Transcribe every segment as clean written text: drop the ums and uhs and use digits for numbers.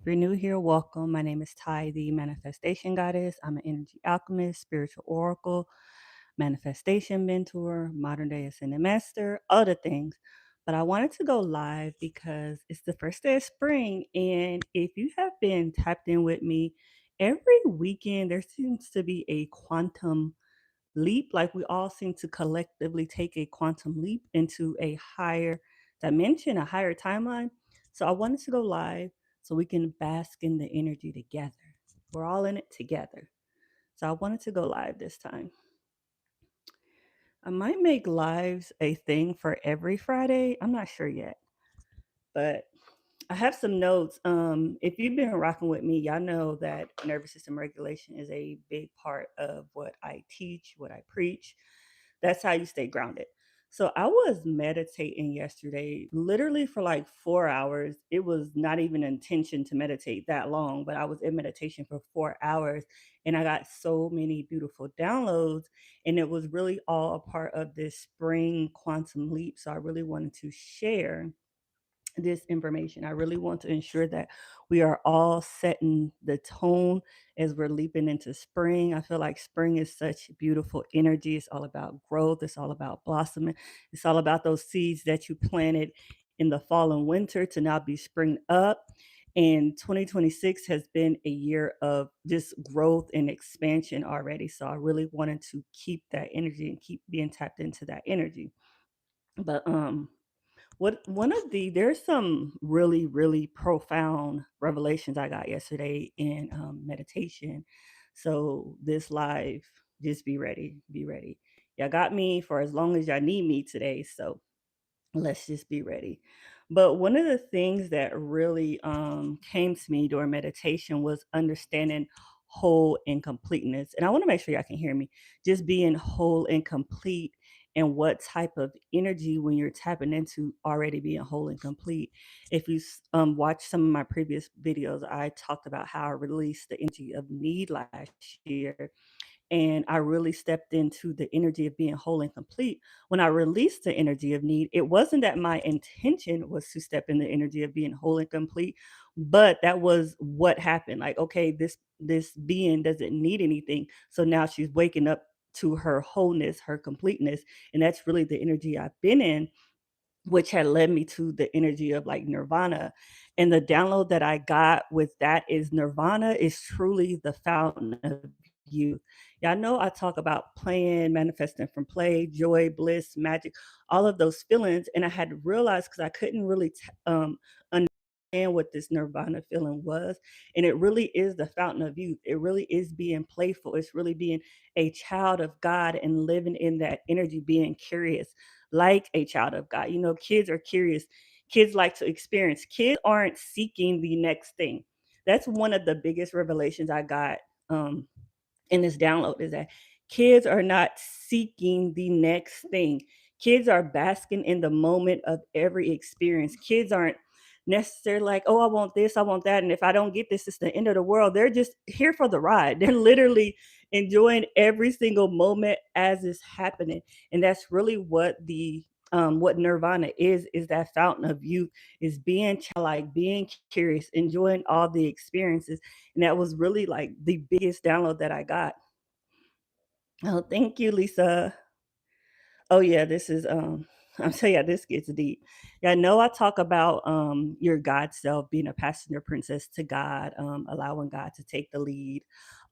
If you're new here, welcome. My name is Ty, the manifestation goddess. I'm an energy alchemist, spiritual oracle, manifestation mentor, modern day ascended master, other things. But I wanted to go live because it's the first day of spring. And if you have been tapped in with me, every weekend there seems to be a quantum leap. Like we all seem to collectively take a quantum leap into a higher dimension, a higher timeline. So I wanted to go live so we can bask in the energy together. We're all in it together. So I wanted to go live this time. I might make lives a thing for every Friday. I'm not sure yet, but I have some notes. If you've been rocking with me, y'all know that nervous system regulation is a big part of what I teach, what I preach. That's how you stay grounded. So I was meditating yesterday, literally for like 4 hours. It was not even intention to meditate that long, but I was in meditation for 4 hours and I got so many beautiful downloads. And it was really all a part of this spring quantum leap. So I really wanted to share this information. I really want to ensure that we are all setting the tone as we're leaping into spring. I feel like spring is such beautiful energy. It's all about growth, it's all about blossoming, it's all about those seeds that you planted in the fall and winter to now be spring up. And 2026 has been a year of just growth and expansion already. So I really wanted to keep that energy and keep being tapped into that energy. But what one of the there's some really, really profound revelations I got yesterday in meditation. So this live, just be ready, be ready. Y'all got me for as long as y'all need me today. So let's just be ready. But one of the things that really came to me during meditation was understanding whole and completeness. And I want to make sure y'all can hear me. Just being whole and complete, and what type of energy when you're tapping into already being whole and complete. If you watch some of my previous videos, I talked about how I released the energy of need last year, and I really stepped into the energy of being whole and complete. When I released the energy of need, it wasn't that my intention was to step in the energy of being whole and complete, but that was what happened. Like, okay, this being doesn't need anything, so now she's waking up to her wholeness, her completeness, and that's really the energy I've been in, which had led me to the energy of like nirvana. And the download that I got with that is nirvana is truly the fountain of youth. Y'all know I talk about playing, manifesting from play, joy, bliss, magic, all of those feelings. And I had to realize because I couldn't really understand what this nirvana feeling was. And it really is the fountain of youth. It really is being playful. It's really being a child of God and living in that energy, being curious like a child of God. You know, kids are curious. Kids like to experience. Kids aren't seeking the next thing. That's one of the biggest revelations I got um, in this download is that kids are not seeking the next thing. Kids are basking in the moment of every experience. Kids aren't necessarily like, oh, I want this, I want that. And if I don't get this, it's the end of the world. They're just here for the ride. They're literally enjoying every single moment as it's happening. And that's really what nirvana is that fountain of youth, is being childlike, being curious, enjoying all the experiences. And that was really like the biggest download that I got. Oh, thank you, Lisa. Oh yeah, this is I'm telling you, this gets deep. Yeah, I know I talk about your God self, being a passenger princess to God, allowing God to take the lead,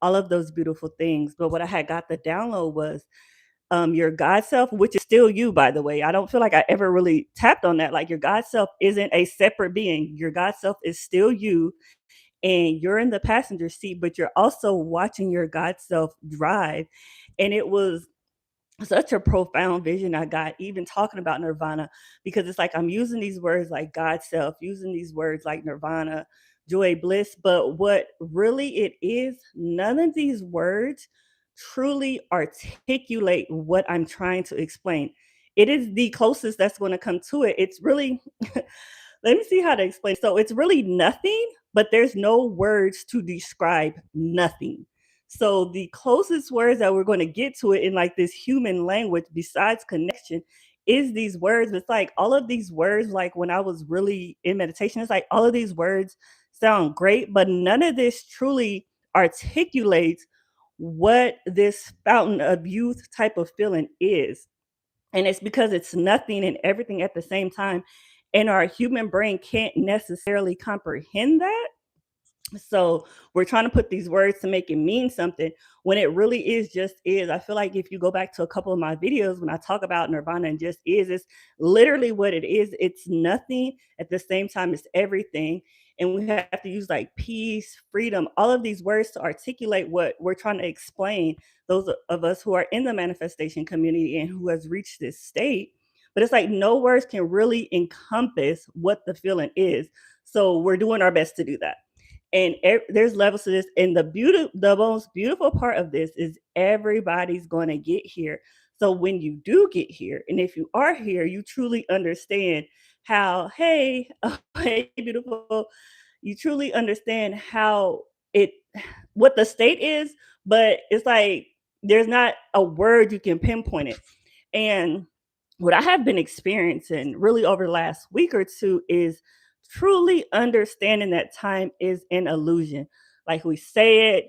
all of those beautiful things. But what I had got the download was your God self, which is still you, by the way. I don't feel like I ever really tapped on that. Like your God self isn't a separate being. Your God self is still you, and you're in the passenger seat, but you're also watching your God self drive. And it was such a profound vision I got, even talking about nirvana, because it's like I'm using these words like God self, using these words like nirvana, joy, bliss. But what really it is, none of these words truly articulate what I'm trying to explain. It is the closest that's going to come to it. It's really let me see how to explain. So it's really nothing, but there's no words to describe nothing. So the closest words that we're going to get to it in like this human language besides connection is these words. It's like all of these words, like when I was really in meditation, it's like all of these words sound great, but none of this truly articulates what this fountain of youth type of feeling is. And it's because it's nothing and everything at the same time. And our human brain can't necessarily comprehend that. So we're trying to put these words to make it mean something when it really is just is. I feel like if you go back to a couple of my videos when I talk about nirvana and just is, it's literally what it is. It's nothing at the same time as everything. And we have to use like peace, freedom, all of these words to articulate what we're trying to explain, those of us who are in the manifestation community and who has reached this state. But it's like no words can really encompass what the feeling is. So we're doing our best to do that. And there's levels to this, and the most beautiful part of this is everybody's going to get here. So when you do get here, and if you are here, you truly understand how, hey, hey, beautiful, you truly understand how it what the state is, but it's like there's not a word you can pinpoint it. And what I have been experiencing really over the last week or two is truly understanding that time is an illusion. Like we say it,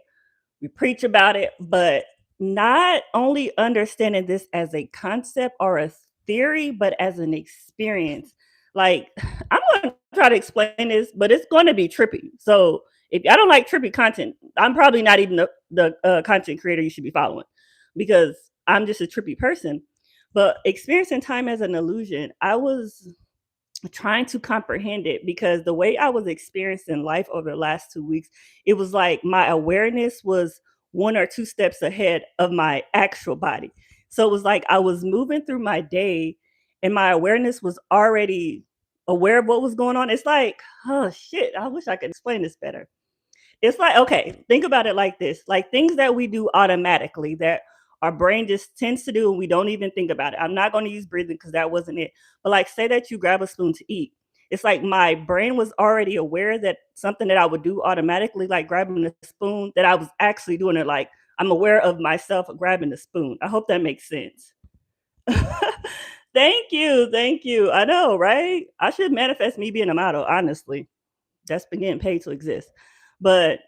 we preach about it, but not only understanding this as a concept or a theory, but as an experience. Like, I'm going to try to explain this, but it's going to be trippy. So, if I don't like trippy content, I'm probably not even the content creator you should be following because I'm just a trippy person. But experiencing time as an illusion, I was trying to comprehend it because the way I was experiencing life over the last 2 weeks, it was like my awareness was one or two steps ahead of my actual body. So it was like I was moving through my day and my awareness was already aware of what was going on. It's like, oh shit, I wish I could explain this better. It's like, okay, think about it like this, like things that we do automatically that our brain just tends to do and we don't even think about it. I'm not going to use breathing because that wasn't it. But like, say that you grab a spoon to eat. It's like my brain was already aware that something that I would do automatically, like grabbing a spoon, that I was actually doing it. Like, I'm aware of myself grabbing the spoon. I hope that makes sense. Thank you. Thank you. I know, right? I should manifest me being a model, honestly. That's been getting paid to exist. But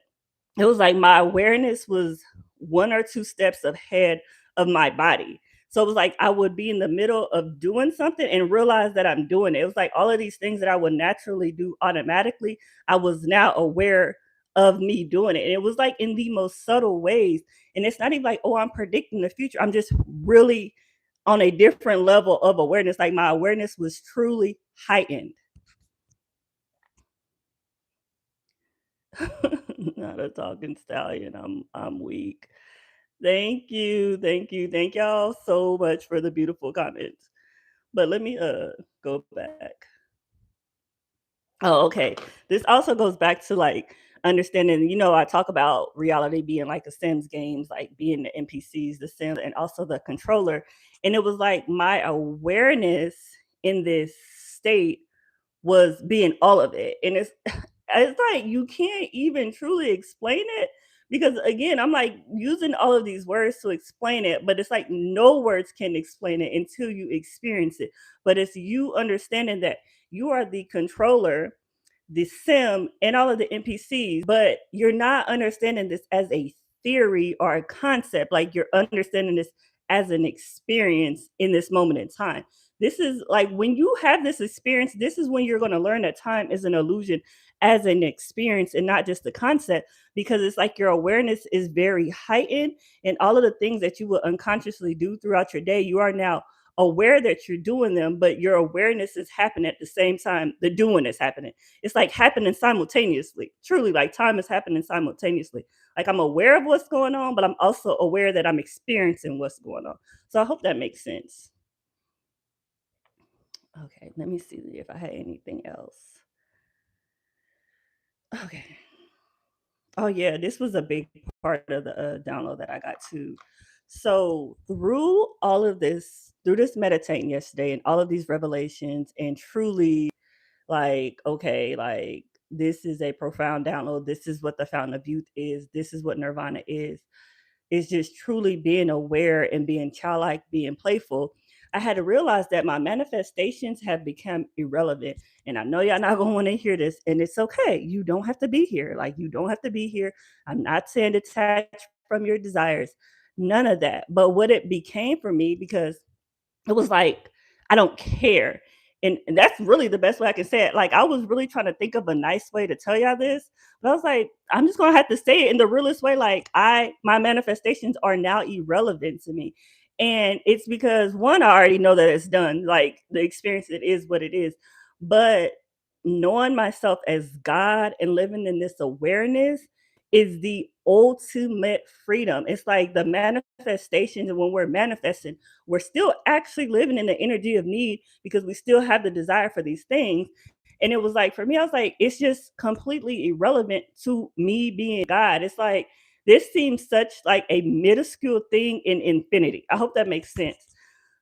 it was like my awareness was one or two steps ahead of my body. So it was like I would be in the middle of doing something and realize that I'm doing it. It was like all of these things that I would naturally do automatically, I was now aware of me doing it. And it was like in the most subtle ways. And it's not even like, oh, I'm predicting the future. I'm just really on a different level of awareness. Like my awareness was truly heightened. Not a talking stallion. I'm weak. Thank you, thank you, thank y'all so much for the beautiful comments. But let me go back. Oh, okay. This also goes back to like understanding, I talk about reality being like the Sims games, like being the NPCs, the Sims, and also the controller. And it was like my awareness in this state was being all of it. And it's like you can't even truly explain it because again, I'm like using all of these words to explain it, but it's like no words can explain it until you experience it. But it's you understanding that you are the controller, the sim, and all of the NPCs, but you're not understanding this as a theory or a concept. Like you're understanding this as an experience in this moment in time. This is like when you have this experience, this is when you're going to learn that time is an illusion as an experience and not just the concept, because it's like your awareness is very heightened and all of the things that you will unconsciously do throughout your day, you are now aware that you're doing them, but your awareness is happening at the same time the doing is happening. It's like happening simultaneously. Truly, like time is happening simultaneously. Like I'm aware of what's going on, but I'm also aware that I'm experiencing what's going on. So I hope that makes sense. Okay, let me see if I had anything else. Okay. Oh yeah, this was a big part of the download that I got too. So through this meditating yesterday and all of these revelations, and truly like, okay, like this is a profound download. This is what the fountain of youth is. This is what nirvana is. It's just truly being aware and being childlike, being playful. I had to realize that my manifestations have become irrelevant. And I know y'all not gonna want to hear this, and it's okay. You don't have to be here. Like, you don't have to be here. I'm not saying detach from your desires, none of that. But what it became for me, because it was like, I don't care. And that's really the best way I can say it. Like, I was really trying to think of a nice way to tell y'all this, but I was like, I'm just gonna have to say it in the realest way. Like, my manifestations are now irrelevant to me. And it's because, one, I already know that it's done. Like, the experience, it is what it is. But knowing myself as God and living in this awareness is the ultimate freedom. It's like the manifestations, and when we're manifesting, we're still actually living in the energy of need because we still have the desire for these things. And it was like, for me, I was like, it's just completely irrelevant to me being God. It's like, this seems such like a minuscule thing in infinity. I hope that makes sense.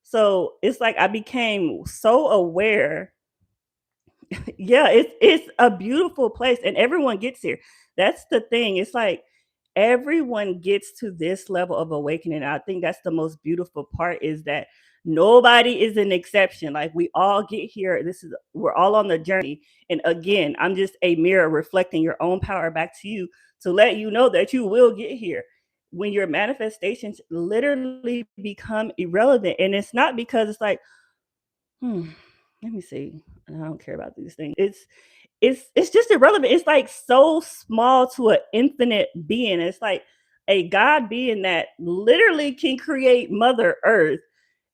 So it's like I became so aware. Yeah, it's a beautiful place, and everyone gets here. That's the thing. It's like everyone gets to this level of awakening. I think that's the most beautiful part, is that nobody is an exception. Like, we all get here. We're all on the journey. And again, I'm just a mirror reflecting your own power back to you to let you know that you will get here. When your manifestations literally become irrelevant, and it's not because it's like, hmm, let me see. I don't care about these things. It's just irrelevant. It's like so small to an infinite being. It's like a God being that literally can create Mother Earth.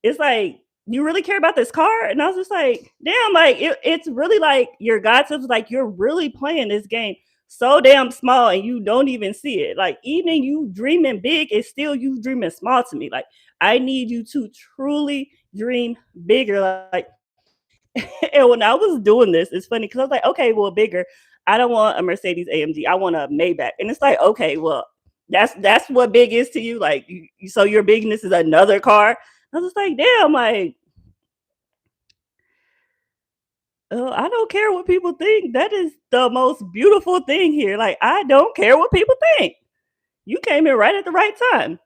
It's like, you really care about this car? And I was just like, damn, like it's really like your God says, like, you're really playing this game so damn small and you don't even see it. Like, even you dreaming big, it's still you dreaming small to me. Like, I need you to truly dream bigger. Like, and when I was doing this, it's funny because I was like, okay, well, bigger. I don't want a Mercedes AMG. I want a Maybach. And it's like, okay, well, that's what big is to you. Like, so your bigness is another car. I was just like, damn, like, I don't care what people think. That is the most beautiful thing here. Like, I don't care what people think. You came in right at the right time.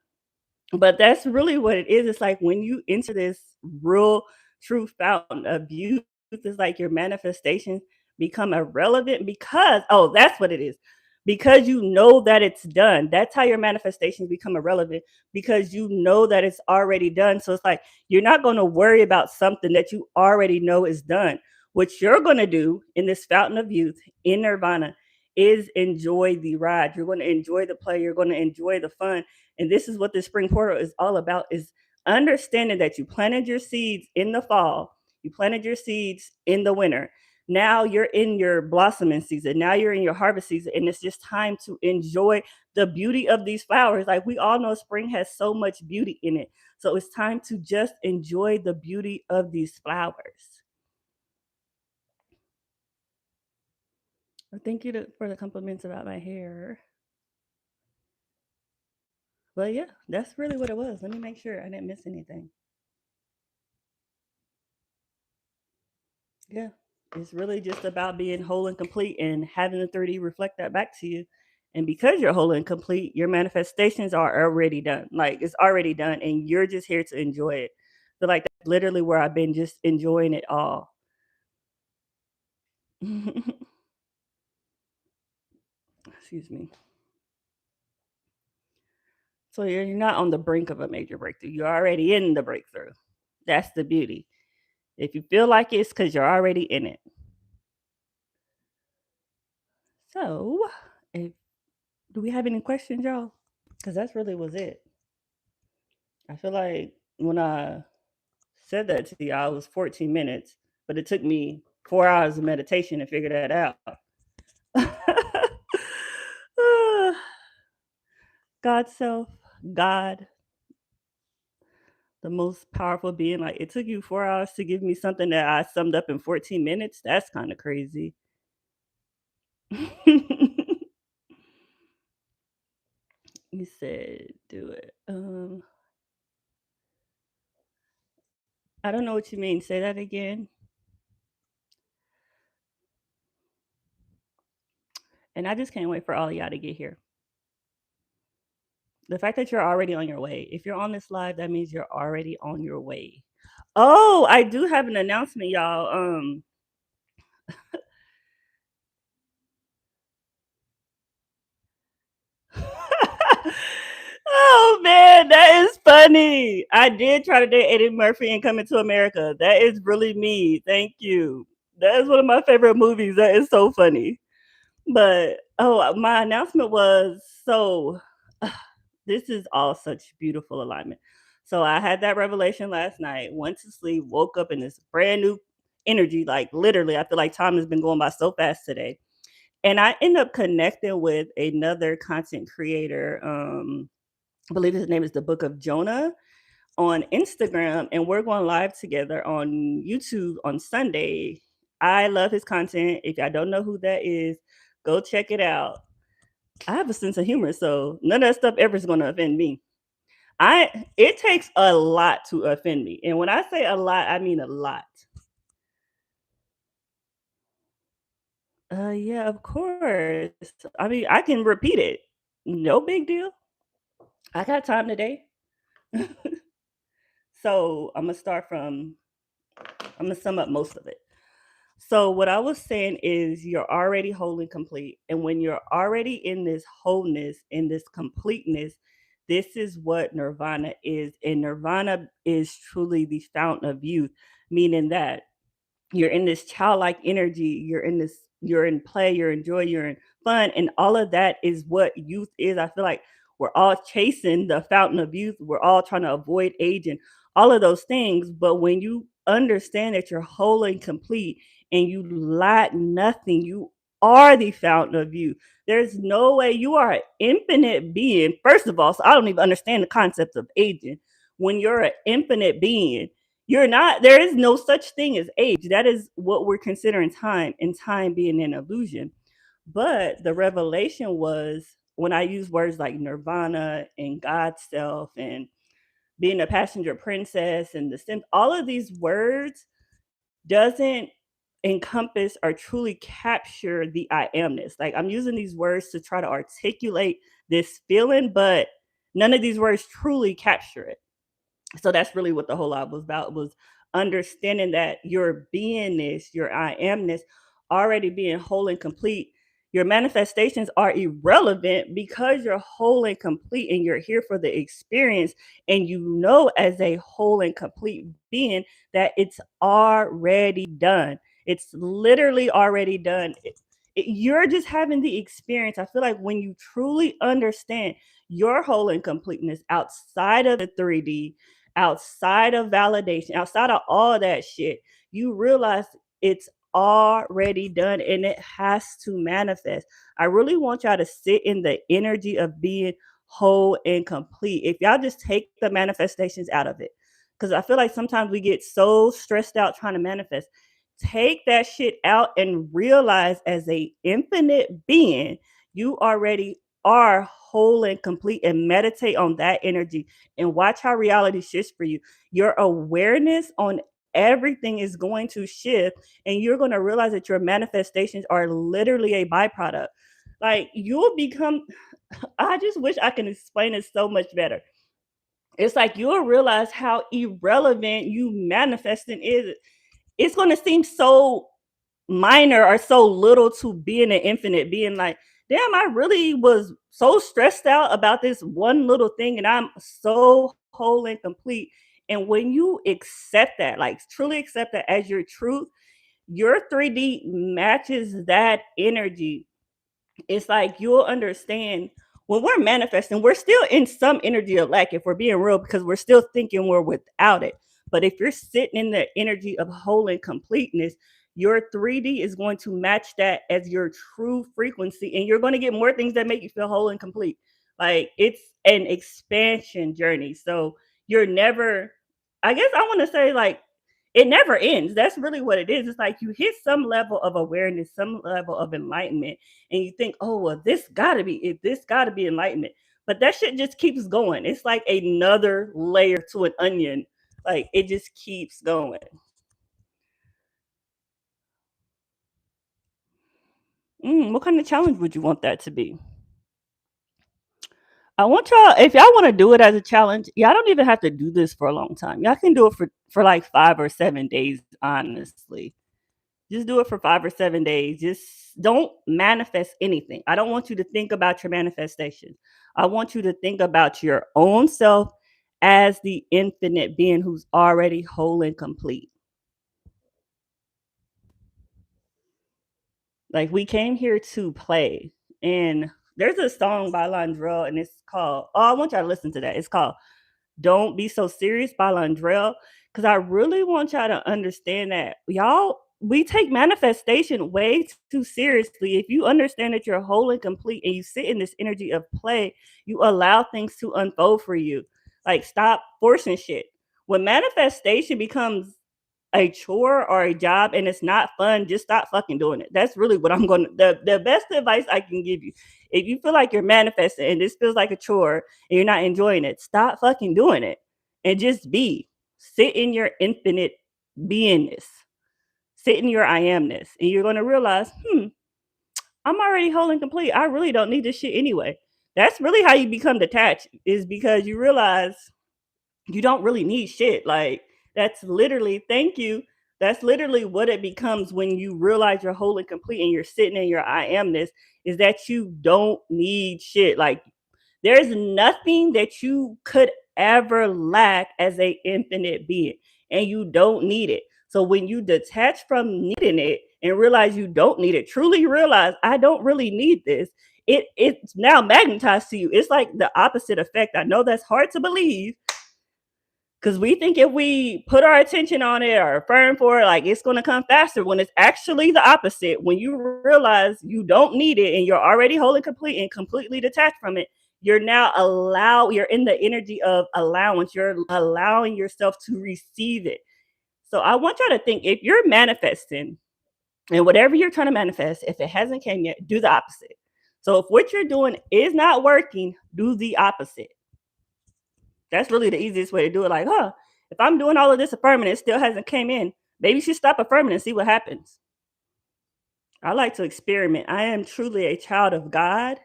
But that's really what it is. It's like when you enter this real true fountain of youth, it's like your manifestations become irrelevant because, oh, that's what it is. Because you know that it's done. That's how your manifestations become irrelevant, because you know that it's already done. So it's like you're not going to worry about something that you already know is done. What you're going to do in this fountain of youth in Nirvana is enjoy the ride. You're going to enjoy the play. You're going to enjoy the fun. And this is what the spring portal is all about, is understanding that you planted your seeds in the fall, you planted your seeds in the winter. Now you're in your blossoming season. Now you're in your harvest season. And it's just time to enjoy the beauty of these flowers. Like, we all know spring has so much beauty in it. So it's time to just enjoy the beauty of these flowers. Well, thank you for the compliments about my hair. But yeah, that's really what it was. Let me make sure I didn't miss anything. Yeah. It's really just about being whole and complete and having the 3D reflect that back to you. And because you're whole and complete, your manifestations are already done. Like, it's already done and you're just here to enjoy it. So like, that's literally where I've been, just enjoying it all. Excuse me. So you're not on the brink of a major breakthrough. You're already in the breakthrough. That's the beauty. If you feel like it's because you're already in it. So, if, do we have any questions, y'all? Because that's really was it. I feel like when I said that to y'all, it was 14 minutes, but it took me 4 hours of meditation to figure that out. God self, God, the most powerful being. Like, it took you 4 hours to give me something that I summed up in 14 minutes. That's kind of crazy. You said do it. I don't know what you mean. Say that again. And I just can't wait for all of y'all to get here. The fact that you're already on your way. If you're on this live, that means you're already on your way. Oh, I do have an announcement, y'all. Oh man, that is funny. I did try to date Eddie Murphy and Coming to America. That is really me. Thank you. That is one of my favorite movies. That is so funny. But oh, my announcement was so this is all such beautiful alignment. So I had that revelation last night, went to sleep, woke up in this brand new energy. Like literally, I feel like time has been going by so fast today. And I end up connecting with another content creator. I believe his name is the Book of Jonah on Instagram, and we're going live together on YouTube on Sunday. I love his content. If y'all don't know who that is, go check it out. I have a sense of humor, so none of that stuff ever is going to offend me. I It takes a lot to offend me, and when I say a lot, I mean a lot. Yeah, of course. I mean, I can repeat it. No big deal. I got time today. So I'm gonna start from. I'm gonna sum up most of it. So what I was saying is you're already whole and complete. And when you're already in this wholeness, in this completeness, this is what nirvana is. And nirvana is truly the fountain of youth, meaning that you're in this childlike energy, you're in play, you're in joy, you're in fun, and all of that is what youth is. I feel like we're all chasing the fountain of youth, we're all trying to avoid age and all of those things. But when you understand that you're whole and complete and you lack nothing, you are the fountain of youth. There's no way. You are an infinite being, first of all. So I don't even understand the concept of aging. When you're an infinite being, you're not, there is no such thing as age. That is what we're considering time, and time being an illusion. But the revelation was when I use words like nirvana and God's self and being a passenger princess and the sim, all of these words doesn't encompass or truly capture the I amness. Like I'm using these words to try to articulate this feeling, but none of these words truly capture it. So that's really what the whole lot was about, was understanding that your beingness, your I amness, already being whole and complete. Your manifestations are irrelevant because you're whole and complete and you're here for the experience. And you know, as a whole and complete being, that it's already done. It's literally already done. You're just having the experience. I feel like when you truly understand your whole and completeness outside of the 3D, outside of validation, outside of all that shit, you realize it's already done and it has to manifest. I really want y'all to sit in the energy of being whole and complete. If y'all just take the manifestations out of it, because I feel like sometimes we get so stressed out trying to manifest. Take that shit out and realize as a infinite being, you already are whole and complete, and meditate on that energy and watch how reality shifts for you. Your awareness on everything is going to shift, and you're going to realize that your manifestations are literally a byproduct. Like you'll become, I just wish I can explain it so much better. It's like you'll realize how irrelevant you manifesting is. It's going to seem so minor or so little to being an infinite being, like damn, I really was so stressed out about this one little thing and I'm so whole and complete. And when you accept that, like truly accept that as your truth, your 3D matches that energy. It's like you'll understand when we're manifesting, we're still in some energy of lack, if we're being real, because we're still thinking we're without it. But if you're sitting in the energy of whole and completeness, your 3D is going to match that as your true frequency, and you're going to get more things that make you feel whole and complete. Like it's an expansion journey. So you're never, I guess I want to say, like, it never ends. That's really what it is. It's like you hit some level of awareness, some level of enlightenment, and you think, oh well, this gotta be enlightenment. But that shit just keeps going. It's like another layer to an onion. Like it just keeps going. What kind of challenge would you want that to be? I want y'all, if y'all want to do it as a challenge, y'all don't even have to do this for a long time. Y'all can do it for like 5 or 7 days, honestly. Just do it for 5 or 7 days. Just don't manifest anything. I don't want you to think about your manifestations. I want you to think about your own self as the infinite being who's already whole and complete. Like, we came here to play. And there's a song by Londrell, and it's called, oh, I want y'all to listen to that. It's called Don't Be So Serious by Londrell. Because I really want y'all to understand that y'all, we take manifestation way too seriously. If you understand that you're whole and complete and you sit in this energy of play, you allow things to unfold for you. Like, stop forcing shit. When manifestation becomes a chore or a job and it's not fun, just stop fucking doing it. That's really what I'm going to, the best advice I can give you. If you feel like you're manifesting and this feels like a chore and you're not enjoying it, stop fucking doing it and just be. Sit in your infinite beingness. Sit in your I amness. And you're going to realize, I'm already whole and complete. I really don't need this shit anyway. That's really how you become detached, is because you realize you don't really need shit. Like, that's literally, thank you. That's literally what it becomes when you realize you're whole and complete and you're sitting in your I amness, is that you don't need shit. Like, there's nothing that you could ever lack as a infinite being, and you don't need it. So when you detach from needing it and realize you don't need it, truly realize I don't really need this, it's now magnetized to you. It's like the opposite effect. I know that's hard to believe, because we think if we put our attention on it or affirm for it, like, it's going to come faster, when it's actually the opposite. When you realize you don't need it and you're already wholly complete and completely detached from it, you're in the energy of allowance. You're allowing yourself to receive it. So I want y'all to think, if you're manifesting and whatever you're trying to manifest, if it hasn't came yet, do the opposite. So if what you're doing is not working, do the opposite. That's really the easiest way to do it. Like, if I'm doing all of this affirming, it still hasn't came in, maybe you should stop affirming and see what happens. I like to experiment. I am truly a child of God.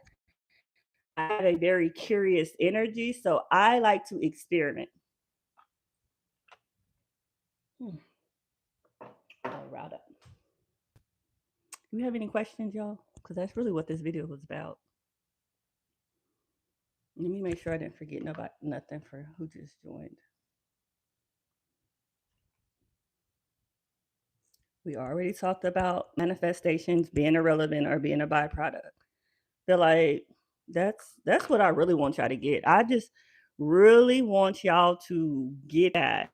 I have a very curious energy, so I like to experiment. Hmm. All right up. Do you have any questions, y'all? Because that's really what this video was about. Let me make sure I didn't forget nothing for who just joined. We already talked about manifestations being irrelevant or being a byproduct. Feel like that's what I really want y'all to get. I just really want y'all to get that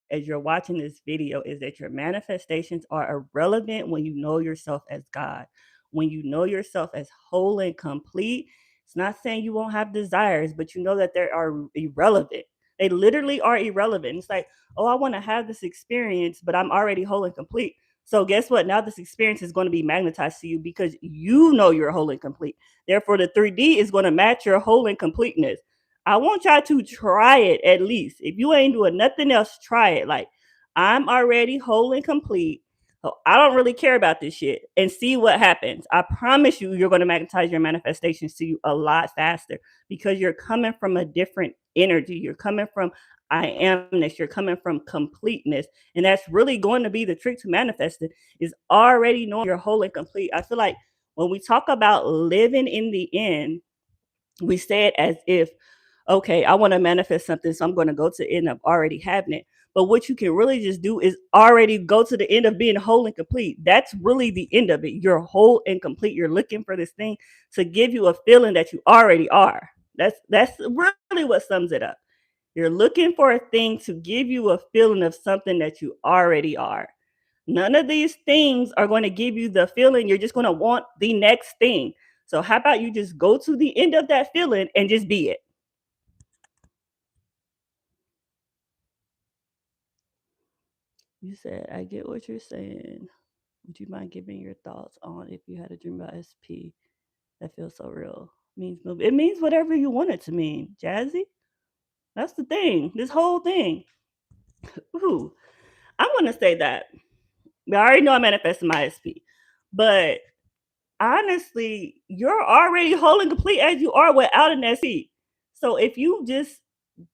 as you're watching this video, is that your manifestations are irrelevant when you know yourself as God. When you know yourself as whole and complete, it's not saying you won't have desires, but you know that they are irrelevant. They literally are irrelevant. It's like, oh, I want to have this experience, but I'm already whole and complete. So guess what? Now this experience is going to be magnetized to you because you know you're whole and complete. Therefore, the 3D is going to match your whole and completeness. I want y'all to try it at least. If you ain't doing nothing else, try it. Like, I'm already whole and complete. So I don't really care about this shit, and see what happens. I promise you, you're going to magnetize your manifestations to you a lot faster because you're coming from a different energy. You're coming from I amness. You're coming from completeness. And that's really going to be the trick to manifesting, is already knowing you're whole and complete. I feel like when we talk about living in the end, we say it as if, okay, I want to manifest something, so I'm going to go to the end of already having it. But what you can really just do is already go to the end of being whole and complete. That's really the end of it. You're whole and complete. You're looking for this thing to give you a feeling that you already are. That's really what sums it up. You're looking for a thing to give you a feeling of something that you already are. None of these things are going to give you the feeling. You're just going to want the next thing. So how about you just go to the end of that feeling and just be it? You said, I get what you're saying. Would you mind giving your thoughts on if you had a dream about SP that feels so real? It means whatever you want it to mean, Jazzy. That's the thing. This whole thing. Ooh, I'm gonna say that. I already know I manifested my SP, but honestly, you're already whole and complete as you are without an SP. So if you just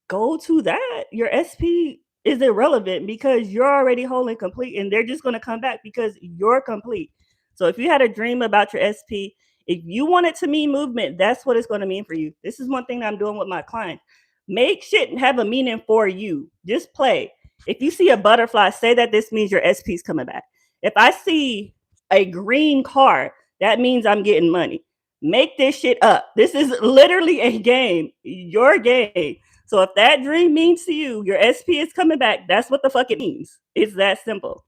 go to that, your SP is irrelevant because you're already whole and complete, and they're just going to come back because you're complete. So if you had a dream about your SP, if you want it to mean movement, that's what it's going to mean for you. This is one thing that I'm doing with my clients. Make shit have a meaning for you. Just play. If you see a butterfly, say that this means your SP is coming back. If I see a green car, that means I'm getting money. Make this shit up. This is literally a game, your game. So if that dream means to you, your SP is coming back, that's what the fuck it means. It's that simple.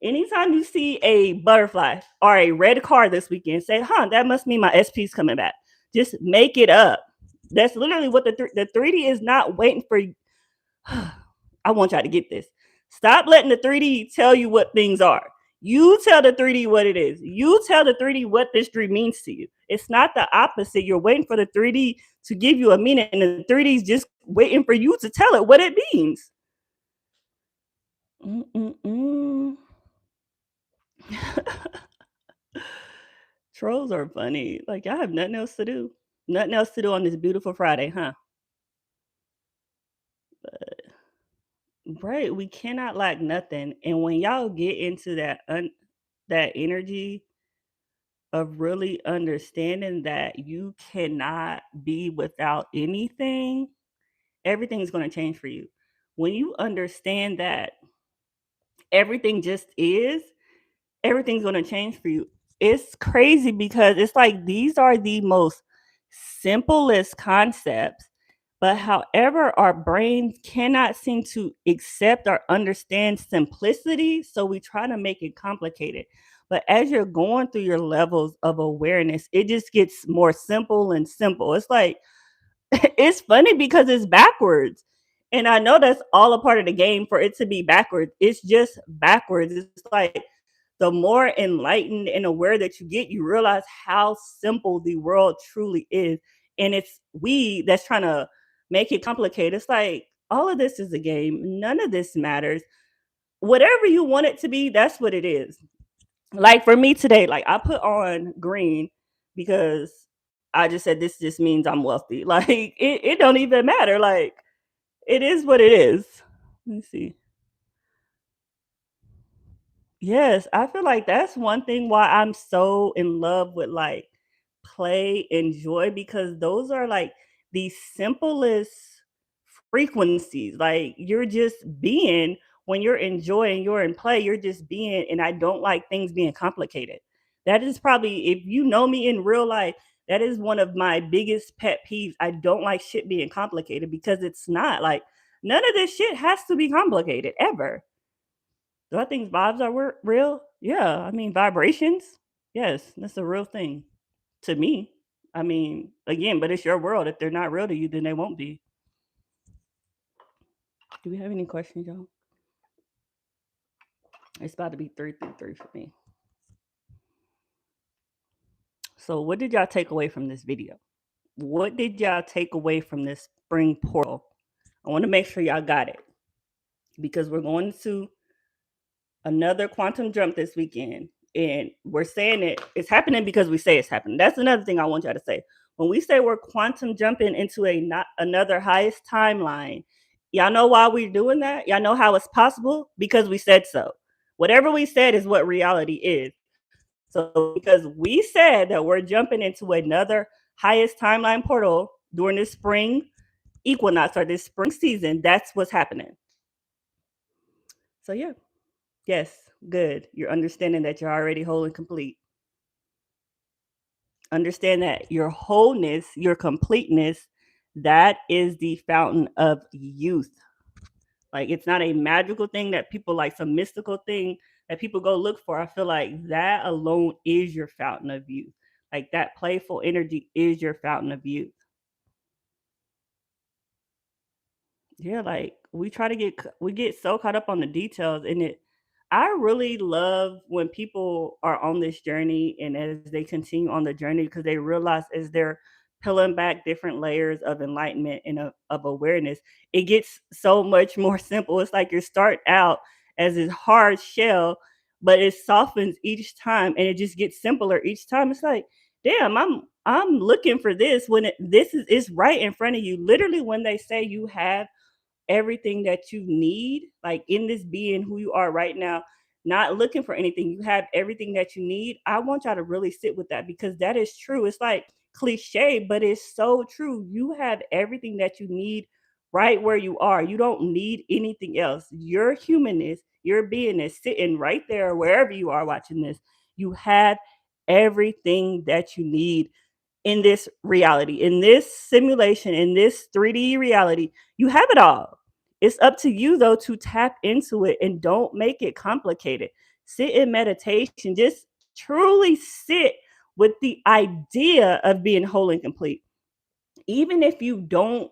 Anytime you see a butterfly or a red car this weekend, say, that must mean my SP is coming back. Just make it up. That's literally what the 3D is not waiting for you. I want y'all to get this. Stop letting the 3D tell you what things are. You tell the 3D what it is. You tell the 3D what this dream means to you. It's not the opposite. You're waiting for the 3D to give you a meaning, and the 3D is just waiting for you to tell it what it means. Trolls are funny. Like, I have nothing else to do. Nothing else to do on this beautiful Friday, huh? But, right, we cannot lack nothing. And when y'all get into that energy of really understanding that you cannot be without anything, everything is going to change for you. When you understand that everything just is, everything's going to change for you. It's crazy because it's like these are the most simplest concepts, but however, our brains cannot seem to accept or understand simplicity. So we try to make it complicated. But as you're going through your levels of awareness, it just gets more simple and simple. It's like, it's funny because it's backwards. And I know that's all a part of the game for it to be backwards. It's just backwards. It's like the more enlightened and aware that you get, you realize how simple the world truly is. And it's we that's trying to make it complicated. It's like all of this is a game. None of this matters. Whatever you want it to be, that's what it is. Like for me today, like I put on green because I just said this just means I'm wealthy. Like it don't even matter. Like it is what it is. Let me see. Yes, I feel like that's one thing why I'm so in love with like play and joy because those are like the simplest frequencies. Like you're just being when you're enjoying, you're in play, you're just being. And I don't like things being complicated. That is probably, if you know me in real life, that is one of my biggest pet peeves. I don't like shit being complicated because it's not like none of this shit has to be complicated ever. Do I think vibes are real? Yeah, I mean vibrations. Yes, that's a real thing to me. I mean, again, but it's your world. If they're not real to you, then they won't be. Do we have any questions, y'all? It's about to be 3 for me. So, what did y'all take away from this video? What did y'all take away from this spring portal? I want to make sure y'all got it because we're going to another quantum jump this weekend. And we're saying it's happening because we say it's happening. That's another thing I want y'all to say. When we say we're quantum jumping into another highest timeline, y'all know why we're doing that? Y'all know how it's possible? Because we said so. Whatever we said is what reality is. So because we said that we're jumping into another highest timeline portal during this spring equinox or this spring season, that's what's happening. So yeah. Yes, good. You're understanding that you're already whole and complete. Understand that your wholeness, your completeness, that is the fountain of youth. Like it's not a magical thing that people like some mystical thing that people go look for. I feel like that alone is your fountain of youth. Like that playful energy is your fountain of youth. Yeah, like we get so caught up on the details and it I really love when people are on this journey and as they continue on the journey because they realize as they're peeling back different layers of enlightenment and of awareness, it gets so much more simple. It's like you start out as this hard shell, but it softens each time and it just gets simpler each time. It's like, damn, I'm looking for this when this is right in front of you. Literally, when they say you have everything that you need, like in this being who you are right now, not looking for anything. You have everything that you need. I want y'all to really sit with that because that is true. It's like cliche, but it's so true. You have everything that you need right where you are. You don't need anything else. Your humanness, your beingness sitting right there, wherever you are watching this. You have everything that you need in this reality, in this simulation, in this 3D reality. You have it all. It's up to you, though, to tap into it and don't make it complicated. Sit in meditation. Just truly sit with the idea of being whole and complete. Even if you don't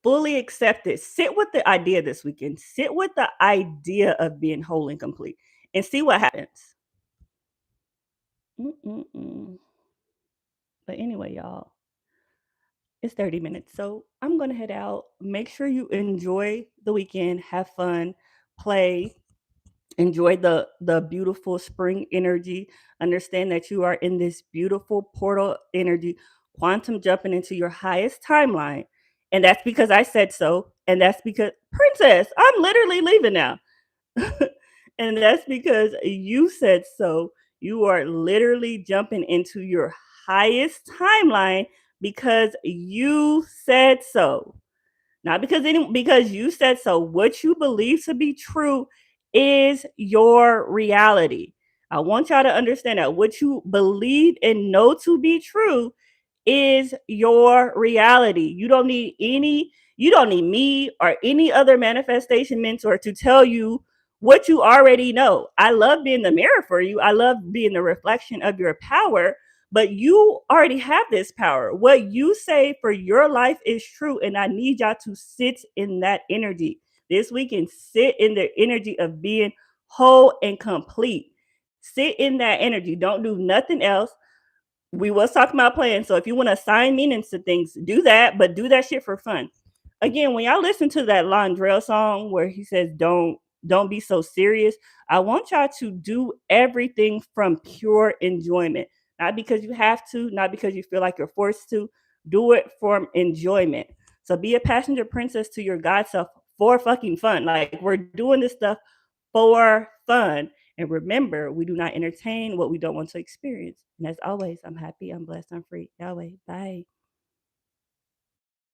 fully accept it, sit with the idea this weekend. Sit with the idea of being whole and complete and see what happens. Mm-mm-mm. But anyway, y'all, it's 30 minutes. So I'm going to head out. Make sure you enjoy the weekend, have fun, play, enjoy the beautiful spring energy. Understand that you are in this beautiful portal energy, quantum jumping into your highest timeline. And that's because I said so. And that's because, Princess, I'm literally leaving now. And that's because you said so. You are literally jumping into your highest timeline because you said so. Not because you said so. What you believe to be true is your reality. I want y'all to understand that what you believe and know to be true is your reality. You don't need me or any other manifestation mentor to tell you what you already know. I love being the mirror for you. I love being the reflection of your power, but you already have this power. What you say for your life is true, and I need y'all to sit in that energy this weekend. Sit in the energy of being whole and complete. Sit in that energy. Don't do nothing else. We was talking about playing. So if you want to assign meanings to things, do that, but do that shit for fun. Again, when y'all listen to that Londrell song where he says, don't be so serious, I want y'all to do everything from pure enjoyment. Not because you have to, not because you feel like you're forced to. Do it from enjoyment. So be a passenger princess to your God self for fucking fun. Like, we're doing this stuff for fun. And remember, we do not entertain what we don't want to experience. And as always, I'm happy, I'm blessed, I'm free. Yahweh, bye.